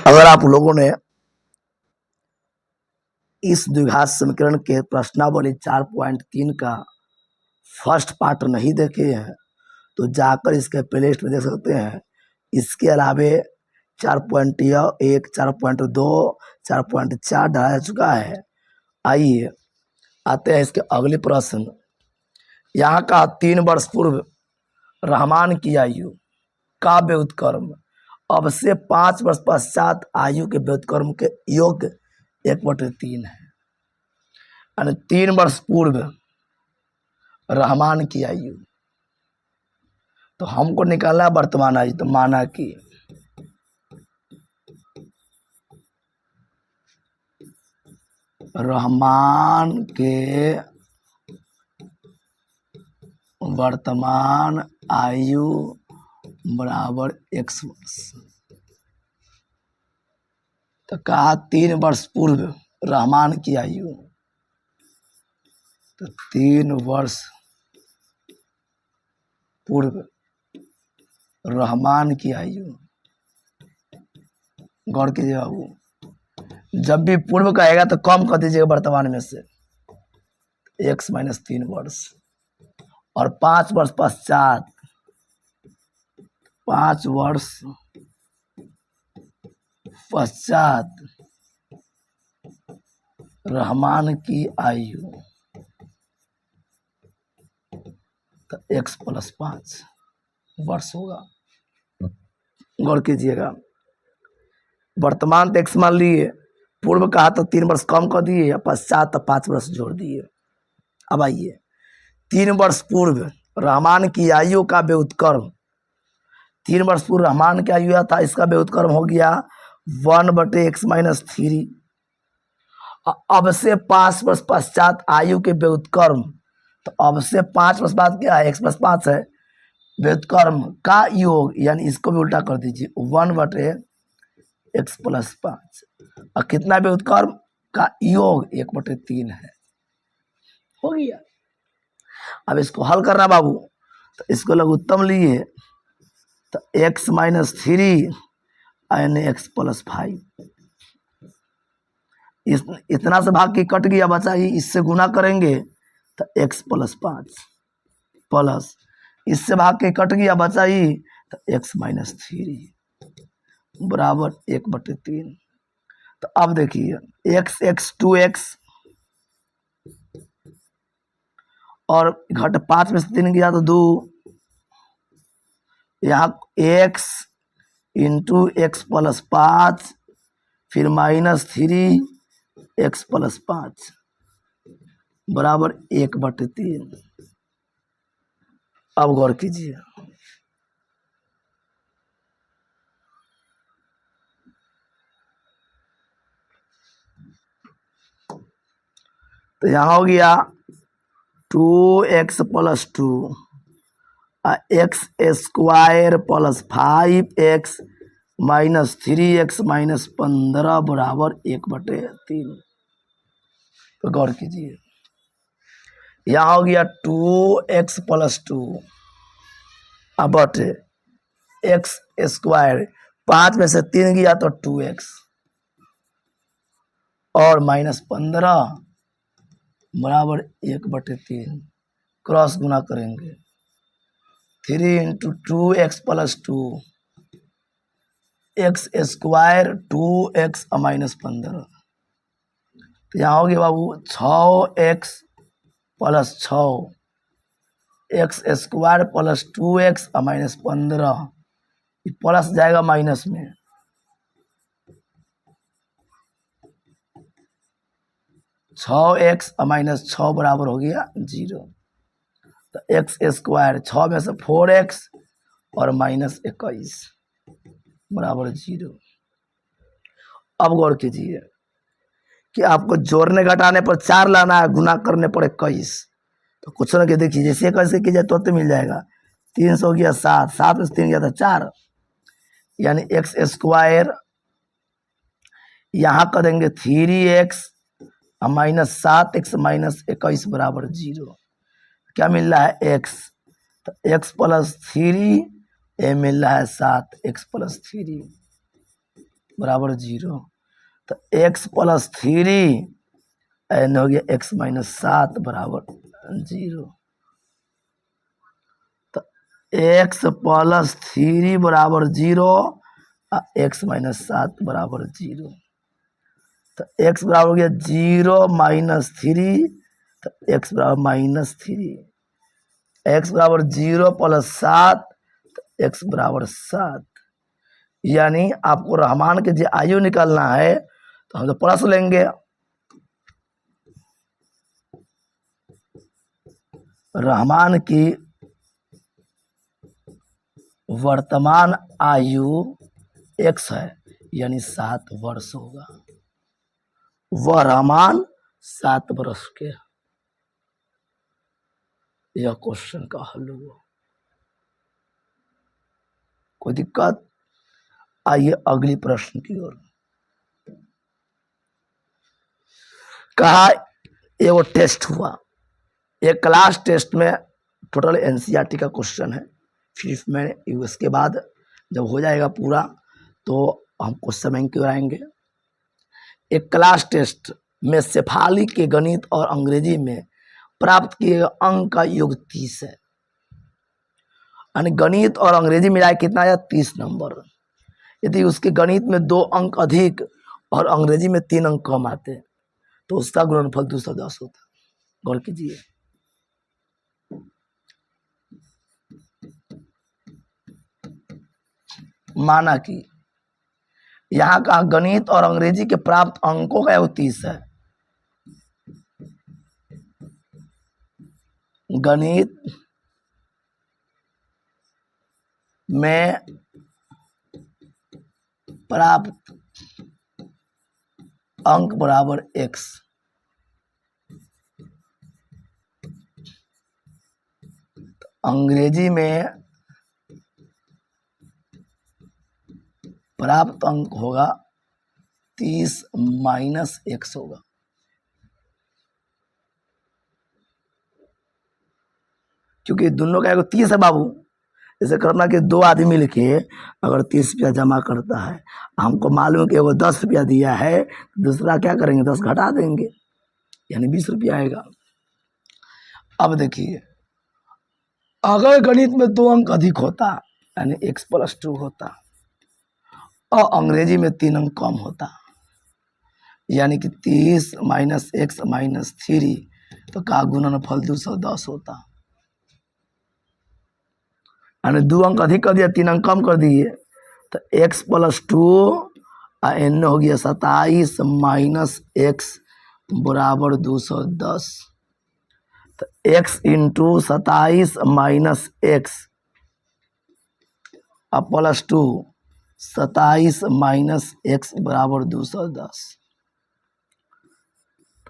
अगर आप लोगों ने इस द्विघात समीकरण के प्रश्नावली 4.3 का फर्स्ट पार्ट नहीं देखे हैं तो जाकर इसके प्लेलिस्ट में देख सकते हैं। इसके अलावे 4.1, 4.2, 4.4 डाला जा चुका है। आइए आते हैं इसके अगले प्रश्न। यहाँ का 3 वर्ष पूर्व रहमान की आयु का व्युत्क्रम अब से 5 वर्ष पश्चात आयु के व्युत्क्रम के योग 1/3 है। यानी 3 वर्ष पूर्व रहमान की आयु, तो हमको निकालना है वर्तमान आयु। तो माना कि रहमान के वर्तमान आयु बराबर x वर्ष। तो कहा 3 वर्ष पूर्व रहमान की आयु, तो 3 वर्ष पूर्व रहमान की आयु। गौर कीजिए बाबू, जब भी पूर्व कहेगा तो कम कर दीजिएगा वर्तमान में से x - 3 वर्ष, और 5 वर्ष पश्चात 5 वर्ष पश्चात रहमान की आयु, तो x + 5 वर्ष होगा। गौर कीजिएगा, वर्तमान तो x मान लिए, पूर्व कहा तो 3 वर्ष कम कर दिए, पश्चात तो 5 वर्ष जोड़ दिए। अब आइए 3 वर्ष पूर्व रहमान की आयु का व्युत्क्रम, 3 वर्ष पूर्व रहमान की आयु था, इसका व्युत्क्रम हो गया 1/x - 3। अब से 5 वर्ष पश्चात आयु के व्युत्क्रम, तो अब से 5 वर्ष बाद क्या है, x + 5 है, व्युत्क्रम का योग, यानी इसको भी उल्टा कर दीजिए 1/x + 5, और कितना व्युत्क्रम का योग 1/3 है। हो गया। अब इसको हल करना बाबू, तो इसको लघुत्तम लिए, तो x - 3 यानी x + 5, इतना से भाग के कट गया, बचा ही, इससे गुना करेंगे तो x + 5 प्लस इससे भाग के कट गया, बचा ही, तो x - 3 बराबर 1/3। तो अब देखिए x 2x, और घट 5 में से 3 गया तो 2, यहाँ x × x + 5 फिर -3 x + 5 बराबर 1/3। अब गौर कीजिए, तो यहाँ हो गया 2x + 2 x² + 5x - 3x - 15 बराबर 1/3। तो गौर कीजिए, यहाँ हो गया 2x + 2 बटे x², 5 में से 3 गया तो 2x, और -15 बराबर 1/3। क्रॉस गुना करेंगे, 3 × 2x + 2 x² 2x - 15, तो यहाँ हो गया बाबू 6x + 6 x² + 2x - 15, प्लस जाएगा माइनस में, 6x - 6 बराबर हो गया 0। तो x² 6 में से 4x और -21 बराबर 0। अब गौर कीजिए कि आपको जोड़ने घटाने पर 4 लाना है, गुना करने पर 21, तो कुछ ना कि देखिए, जैसे कैसे कीजिए तो मिल जाएगा। 300 गया 7, 7 में से 3 गया था 4, यानी x², यहाँ करेंगे 3x -7x - 21 बराबर 0। क्या मिल रहा है x, तो x + 3 मिल रहा है 7x + 3 बराबर 0। तो x प्लस 3 एन हो गया x माइनस 7 बराबर 0। तो x प्लस 3 बराबर 0 और x माइनस 7 बराबर 0। तो x बराबर हो गया 0 माइनस 3, तो x बराबर माइनस 3। x बराबर 0 प्लस 7, तो x बराबर 7। यानी आपको रहमान के जो आयु निकालना है तो हम तो प्लस लेंगे। रहमान की वर्तमान आयु x है, यानी 7 वर्ष होगा। वह रहमान 7 वर्ष के। यह क्वेश्चन का हल हुआ। कोई दिक्कत? आइए अगली प्रश्न की ओर। कहा एगो टेस्ट हुआ, एक क्लास टेस्ट में टोटल एनसीईआरटी का क्वेश्चन है। फिर मैं उसके बाद जब हो जाएगा पूरा तो हम क्वेश्चन बैंक की ओर आएंगे। एक क्लास टेस्ट में शेफाली के गणित और अंग्रेजी में प्राप्त किए गए अंक का योग 30 है। यानी गणित और अंग्रेजी मिलाए कितना आया? 30 नंबर। यदि उसके गणित में 2 अंक अधिक और अंग्रेजी में 3 अंक कम आते तो उसका गुणनफल 210 होता। गौर कीजिए। माना कि यहाँ का गणित और अंग्रेजी के प्राप्त अंकों का योग 30 है। गणित में प्राप्त अंक बराबर x, अंग्रेजी में प्राप्त अंक होगा 30 माइनस x होगा। क्योंकि दोनों का 30 है बाबू। जैसे करना कि 2 आदमी मिलके अगर 30 रुपया जमा करता है, हमको मालूम है कि वो 10 रुपया दिया है, दूसरा क्या करेंगे? 10 घटा देंगे, यानी 20 रुपया आएगा। अब देखिए, अगर गणित में 2 अंक अधिक होता यानी x प्लस 2 होता और अंग्रेजी में 3 अंक कम होता, यानी कि 30 माइनस x माइनस 3, तो का गुणनफल 210 होता। यानी 2 अंक अधिक कर दिया, 3 अंक कम कर दिए, तो x प्लस 2 एन हो गया 27 माइनस x बराबर 210। तो x into 27 minus x plus 2, 27 minus x बराबर 210।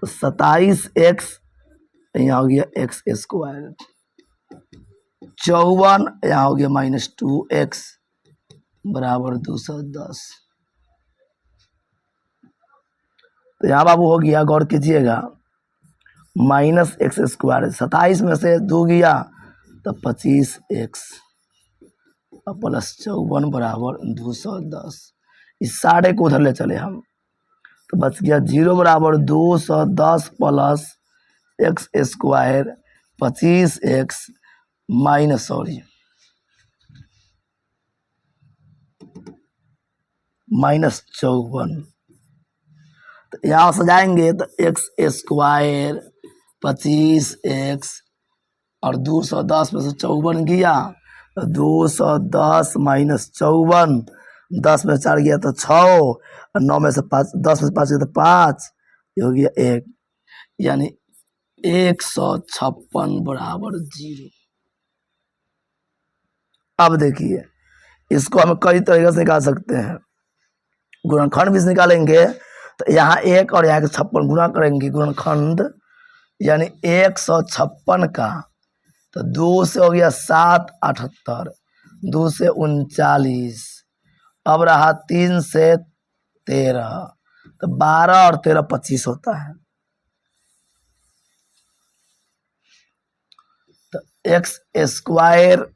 तो 27x यहाँ हो गया x स्क्वायर, 54 यहाँ हो गया माइनस 2x बराबर 210। तो यहाँ बाबू हो गया, गौर कीजिएगा, माइनस एक्स स्क्वायर। 27 में से 2 गया तो 25x प्लस 54 बराबर 210। इस सारे को उधर ले चले हम, तो बच गया 0 बराबर 210 plus x square 25x minus minus 54। तो यहाँ सजाएंगे तो एक्स स्क्वायर 25x और 210 में से 54 गया तो 210 माइनस 54, 10 में 4 गया तो 6 और 9 में से 5, 10 में से 5 गया तो 5, ये हो गया 1, यानी 156 बराबर 0। अब देखिए, इसको हम कई तरीके से निकाल सकते हैं। गुणनखंड भी निकालेंगे तो यहाँ 1 और यहाँ 56 गुणा करेंगे गुणनखंड, यानी 156 का, तो 2 से हो गया 7 78, 2 से 39, अब रहा 3 से 13, तो 12 और 13 25 होता है। तो x square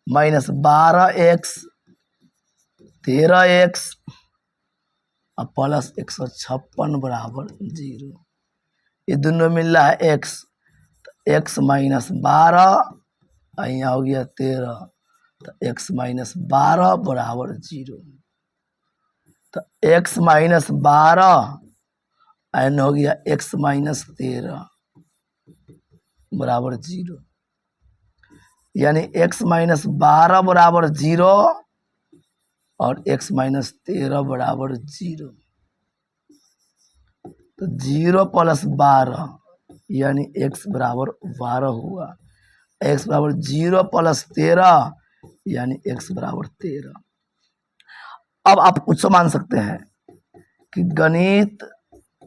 minus 12x 13x और प्लस 156 बराबर 0। ये दोनों मिल रहा है x, तो x माइनस 12 यहाँ हो गया 13, तो x माइनस 12 बराबर 0। तो x माइनस 12 एन हो गया x माइनस 13 बराबर 0, यानी x माइनस 12 बराबर 0 और x माइनस 13 बराबर 0। तो 0 प्लस 12 यानी x बराबर 12 हुआ। x बराबर 0 प्लस 13 यानी x बराबर 13। अब आप कुछ मान सकते हैं कि गणित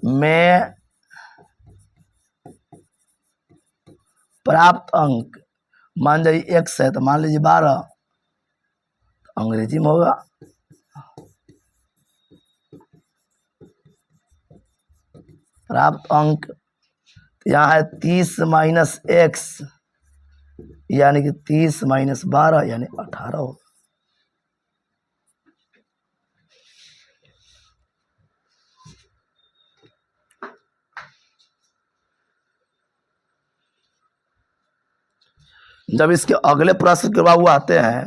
में प्राप्त अंक मान जाइए x है तो मान लीजिए 12, तो अंग्रेजी में होगा प्राप्त अंक, यहाँ है 30 माइनस एक्स यानी कि 30 माइनस 12 यानी 18 होगा। जब इसके अगले प्रश्न के बाबू आते हैं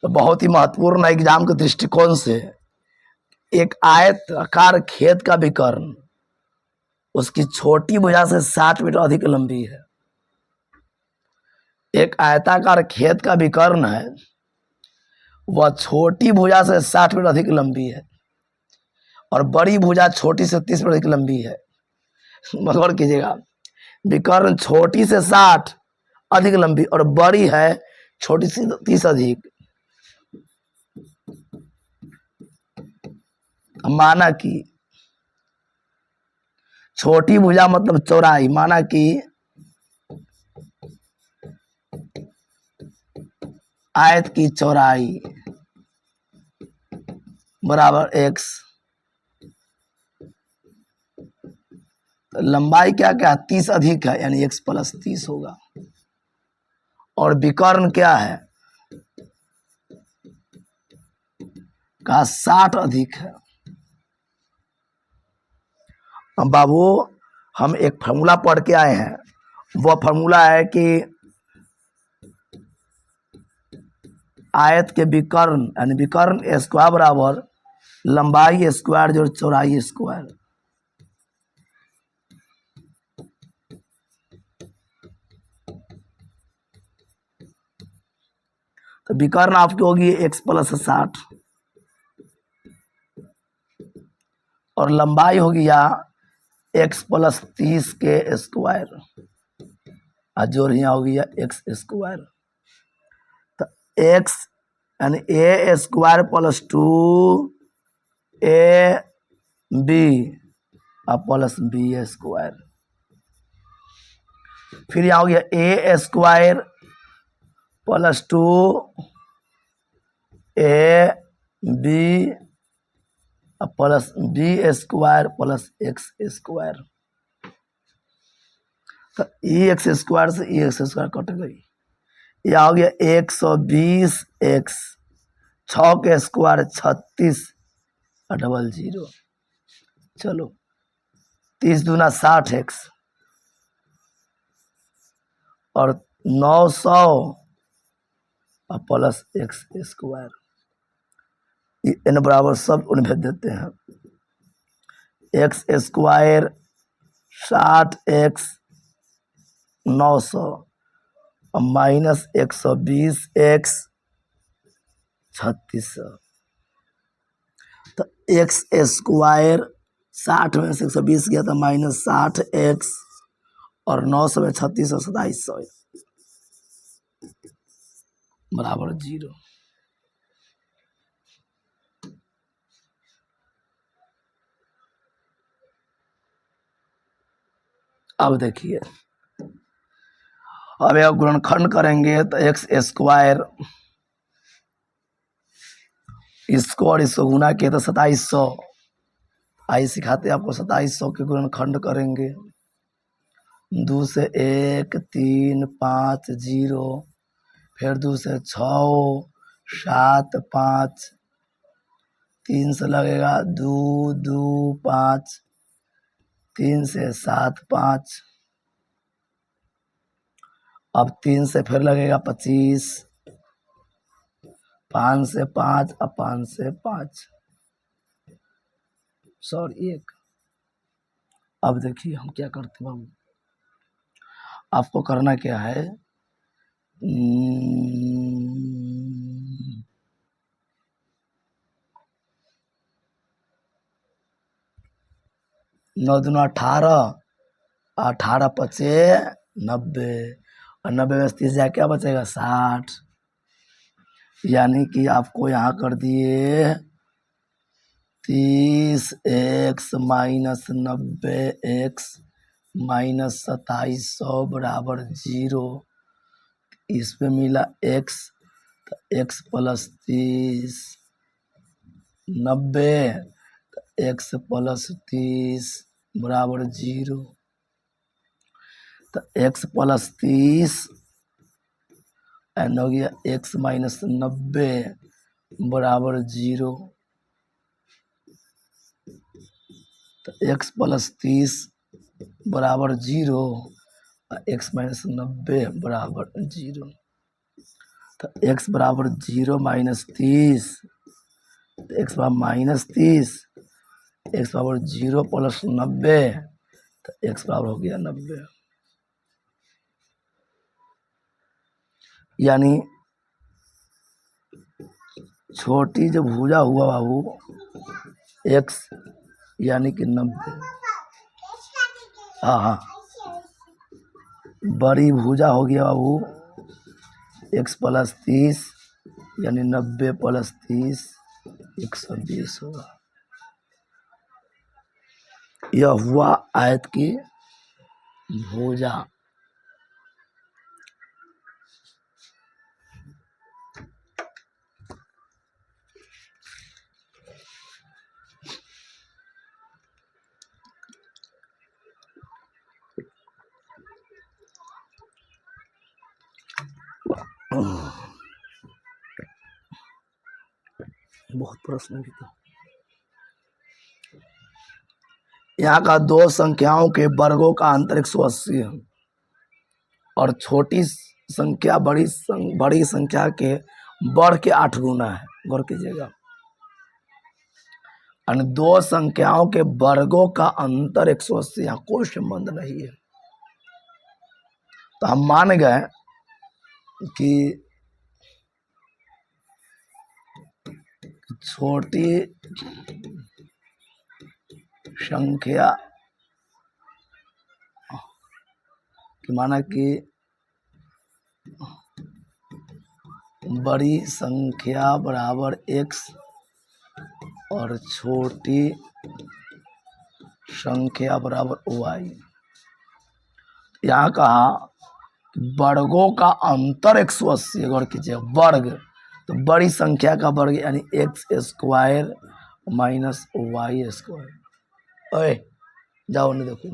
तो बहुत ही महत्वपूर्ण एग्जाम के दृष्टिकोण से एक आयताकार खेत का विकर्ण उसकी छोटी भुजा से 60 मीटर अधिक लंबी है। एक आयताकार खेत का विकर्ण है, वह छोटी भुजा से 60 मीटर अधिक लंबी है और बड़ी भुजा छोटी से 30 मीटर अधिक लंबी है। मतलब कीजिएगा, विकर्ण छोटी से 60 अधिक लंबी और बड़ी है छोटी से 30 अधिक। माना कि छोटी भुजा मतलब चौड़ाई, माना कि आयत की चौड़ाई बराबर x, तो लंबाई क्या क्या 30 अधिक है यानी x प्लस 30 होगा। और विकर्ण क्या है, का 60 अधिक है। अब बाबू हम एक फार्मूला पढ़ के आए हैं, वह फार्मूला है कि आयत के विकर्ण यानी विकर्ण स्क्वायर बराबर लंबाई स्क्वायर जोड़ चौड़ाई स्क्वायर। तो विकर्ण आपकी होगी x प्लस 60 और लंबाई होगी या x प्लस 30 के स्क्वायर और जोड़ यहाँ होगी या x स्क्वायर। तो x यानी a स्क्वायर प्लस 2ab और प्लस b स्क्वायर। फिर यहाँ हो गया a square plus 2ab plus b square plus x square. तो एक्स स्क्वायर से एक्स स्क्वायर कट गई, यह हो गया 120x, 6 के स्क्वायर 36 और डबल 0। चलो 30 दूना 60x और 900 और प्लस एक्स स्क्वायर, n बराबर सब उन्हें भेज देते हैं। एक्स स्क्वायर 60x 900 और माइनस 120x 3600। तो एक्स स्क्वायर 60 में से 120 गया था माइनस 60x और 900 में 3600 2700 बराबर 0। अब देखिए, अब यह गुणनखंड करेंगे तो एक्स स्क्वायर इसको और इसको गुना किया तो 2700। आई सिखाते आपको 2700 के गुणनखंड करेंगे। 2 से 1 3 5 0, फिर 2 से 6 7 5 3 से लगेगा 2 2 5, 3 से 7 5, अब 3 से फिर लगेगा 25, 5 से 5, अब 5 से 5, सॉरी 1। अब देखिए हम क्या करते हैं बाबू, आपको करना क्या है, 9 दूना 18, 18 पचे 90, और 90 में 30 जाए क्या बचेगा 60, यानी कि आपको यहाँ कर दिए 30x माइनस 90x माइनस 2700 बराबर 0। इसमें मिला x, तो x प्लस 30, 90 तो x प्लस 30 बराबर 0, तो x प्लस 30 एंड हो गया x माइनस 90 बराबर 0, तो x प्लस 30 बराबर 0, x माइनस 90 बराबर 0, तो x बराबर 0 माइनस 30, तो x बराबर माइनस 30, x बराबर 0 प्लस 90, तो x बराबर हो गया 90। यानी छोटी जो भुजा हुआ बाबू x यानी कि 90, हाँ हाँ, बड़ी भुजा हो गया बाबू x प्लस 30 यानी 90 प्लस 30 120 होगा। यह हुआ आयत की भुजा। बहुत प्रश्न भी था। यहाँ का दो संख्याओं के वर्गों का अंतर 180 है और छोटी संख्या बड़ी संख्या के वर्ग के 8 गुना है। गौर कीजिएगा, और दो संख्याओं के वर्गों का अंतर 180, यहाँ कोई संबंध नहीं है। तो हम मान गए कि छोटी संख्या कि माना कि बड़ी संख्या बराबर x और छोटी संख्या बराबर y। यहाँ कहा वर्गों का अंतर 180, गौर कीजिए वर्ग, तो बड़ी संख्या का वर्ग यानी x square minus y square. ओए जाओ नहीं देखो,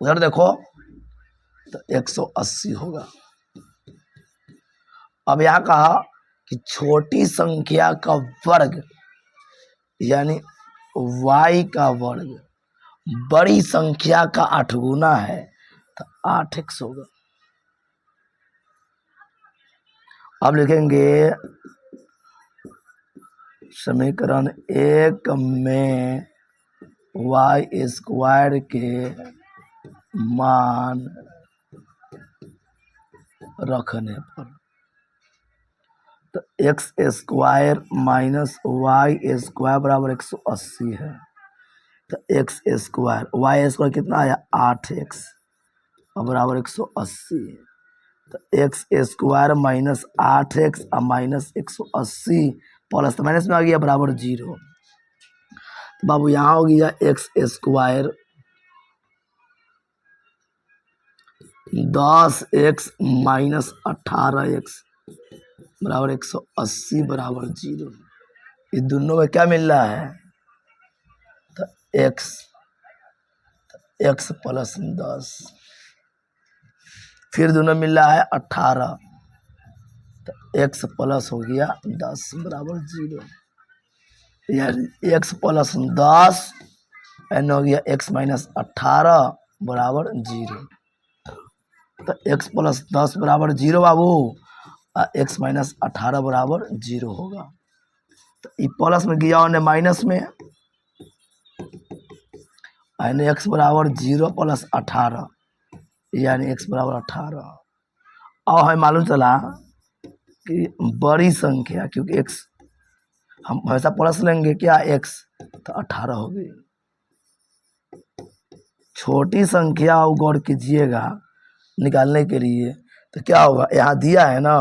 उधर देखो, तो 180 होगा। अब यहाँ कहा कि छोटी संख्या का वर्ग यानी y का वर्ग बड़ी संख्या का 8 गुना है, तो 8x होगा। अब लिखेंगे समीकरण 1 में y स्क्वायर के मान रखने पर, तो x square minus y square बराबर 180 है। तो एक्स स्क्वायर वाई स्क्वायर कितना आया 8x बराबर 180। तो एक्स स्क्वायर माइनस 8x और माइनस 180 प्लस माइनस में आ गया बराबर 0। तो बाबू यहाँ हो गया x square 10x minus 18x बराबर 180 बराबर 0। ये दोनों में क्या मिल रहा है, तो x प्लस 10, फिर दोनों मिल रहा है 18, तो x प्लस हो गया 10 बराबर 0। यानी एक्स प्लस 10 एन हो गया एक्स माइनस 18 बराबर 0। तो एक्स प्लस 10 बराबर 0 बाबू, एक्स माइनस 18 बराबर 0 होगा। तो ये प्लस में गया और माइनस में, यानी एक्स बराबर 0 प्लस 18 यानी एक्स बराबर 18। और हमें मालूम चला कि बड़ी संख्या, क्योंकि एक्स हम हमेशा प्लस लेंगे क्या एक्स, तो 18 होगी। छोटी संख्या और गौर कीजिएगा निकालने के लिए, तो क्या होगा, यहाँ दिया है ना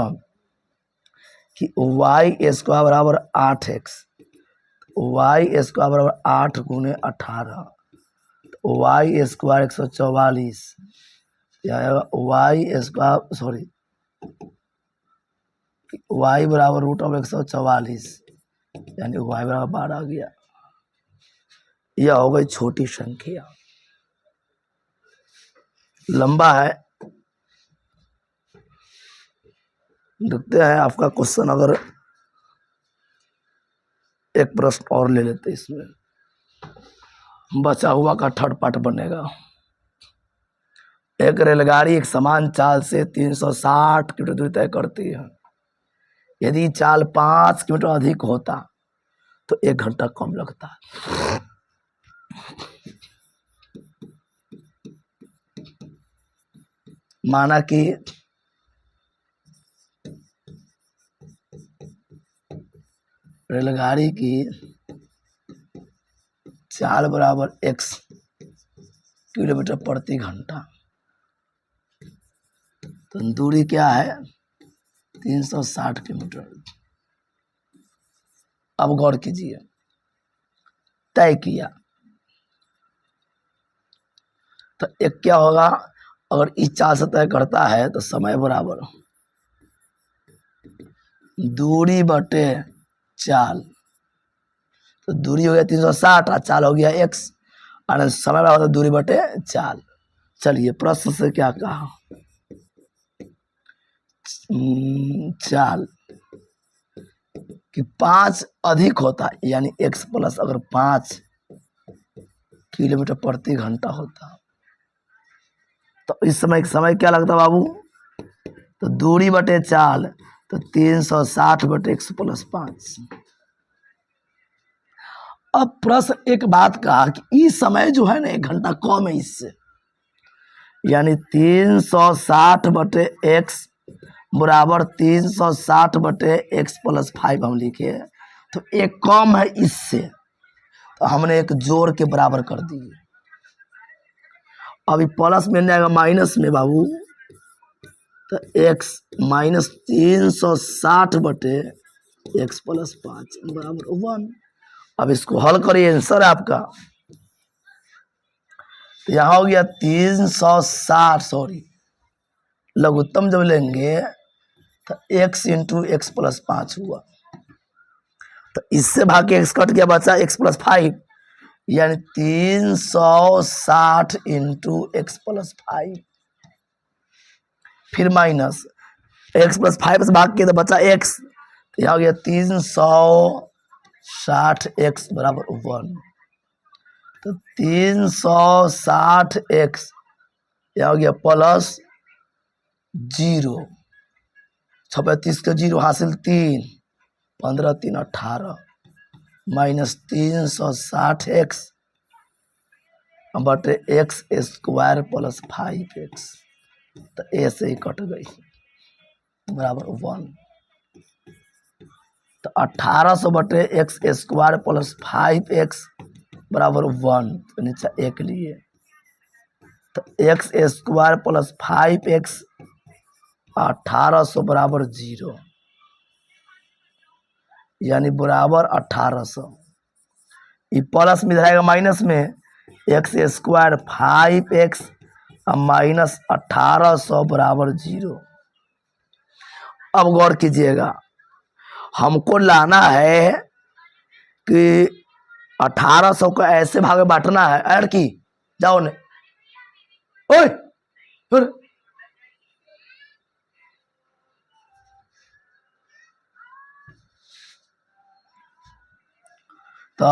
कि वाई स्क्वायर बराबर 8x, वाई स्क्वायर बराबर 8 गुने 18, y square 144, y square sorry y बराबर रूट ऑफ 144 यानी वाई बराबर 12 आ गया। यह हो गई छोटी संख्या। लंबा है, देखते हैं आपका क्वेश्चन। अगर एक प्रश्न और ले लेते इसमें, बचा हुआ का थर्ड पार्ट बनेगा। एक रेलगाड़ी एक समान चाल से 360 किलोमीटर दूरी तय करती है। यदि चाल 5 किलोमीटर अधिक होता तो 1 घंटा कम लगता। माना कि रेलगाड़ी की चाल बराबर x किलोमीटर प्रति घंटा, तो दूरी क्या है 360 किलोमीटर। अब गौर कीजिए, तय किया तो एक क्या होगा, अगर इस चाल से तय करता है तो समय बराबर दूरी बटे चाल, तो दूरी हो गया 360 और चाल हो गया x, और समय बराबर दूरी बटे चाल। चलिए प्रश्न से क्या कहा, चाल कि 5 अधिक होता यानी x प्लस अगर 5 किलोमीटर प्रति घंटा होता तो इस समय क्या लगता बाबू, तो दूरी बटे चाल, तो 360 बटे x प्लस 5। अब प्रश्न एक बात कहा कि इस समय जो है ना 1 घंटा कम है इससे, यानी 360 बटे x बराबर 360 बटे x प्लस 5 हम लिखे, तो एक कम है इससे, तो हमने एक जोड़ के बराबर कर दिए। अभी प्लस में जाएगा माइनस में बाबू, तो x माइनस 360 बटे x प्लस 5 बराबर 1। अब इसको हल करिए, आंसर आपका तो यहाँ हो गया 360, सॉरी लघुत्तम जब लेंगे तो x इंटू एक्स प्लस 5 हुआ, तो इससे भाग के x कट गया, बचा x प्लस 5, यानी 360 इंटू एक्स प्लस 5, फिर माइनस x प्लस 5 से भाग के तो बचा x, तो यहाँ हो गया 360 x बराबर 1, तो 360 x यहाँ हो गया प्लस 0, 36 का 0 हासिल 3, 15 3 18 माइनस 360 x बटे एक्स स्क्वायर प्लस 5x, तो ऐसे ही कट गई बराबर 1। तो 1800 बटे एक्स स्क्वायर प्लस 5x बराबर 1, तो नीचे एक लिए, तो एक्स स्क्वायर प्लस 5x 1800 बराबर 0, यानी बराबर 1800। ये प्लस में रहेगा माइनस में, एक्स स्क्वायर 5x माइनस 1800 बराबर 0। अब गौर कीजिएगा, हमको लाना है कि 1800 को ऐसे भाग में बांटना है, ऐड की जाओ ने ओए फिर तो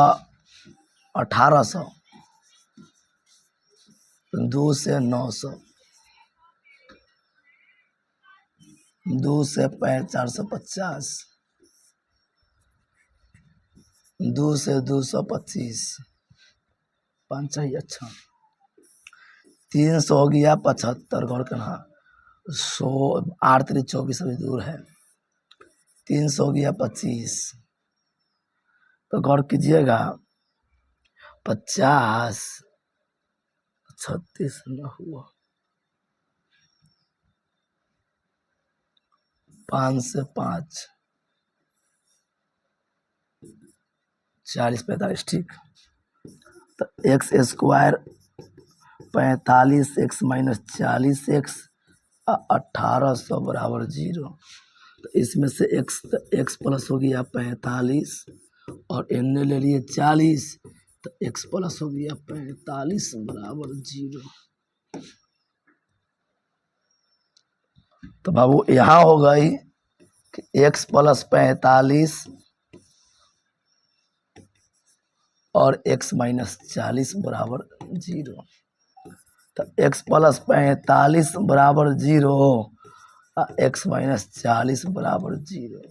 1800, 2 से 900, 2 से 450, 2 से 225, 5 चाहिए। अच्छा 300 हो गया 75, गौर करना 100, 8 3 24 अभी दूर है। 300 हो गया 25, तो गौर कीजिएगा 50, 36 न हुआ, 5 से 5, 40 45, ठीक। तो x square 45x minus 40x 1800 बराबर 0। तो इसमें से x प्लस हो गया 45 और n ने ले लिए 40, तो x प्लस हो गया 45 बराबर 0। तो बाबू यहाँ हो गई कि x प्लस 45 और x माइनस 40 बराबर 0। तो x प्लस 45 बराबर 0, x माइनस 40 बराबर 0।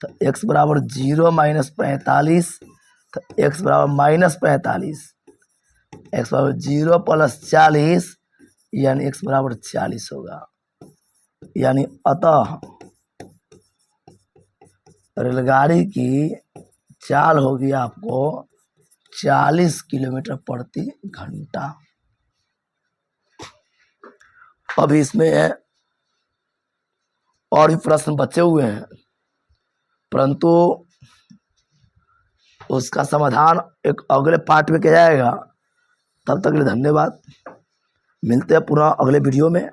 तो x बराबर 0 माइनस 45, तो x बराबर माइनस 45, x बराबर 0 प्लस 40 यानी x बराबर 40 होगा। यानी अतः रेलगाड़ी की चाल होगी आपको 40 किलोमीटर प्रति घंटा। अभी इसमें और भी प्रश्न बचे हुए हैं, परंतु उसका समाधान एक अगले पार्ट में किया जाएगा। तब तक के लिए धन्यवाद। मिलते हैं पुनः अगले वीडियो में।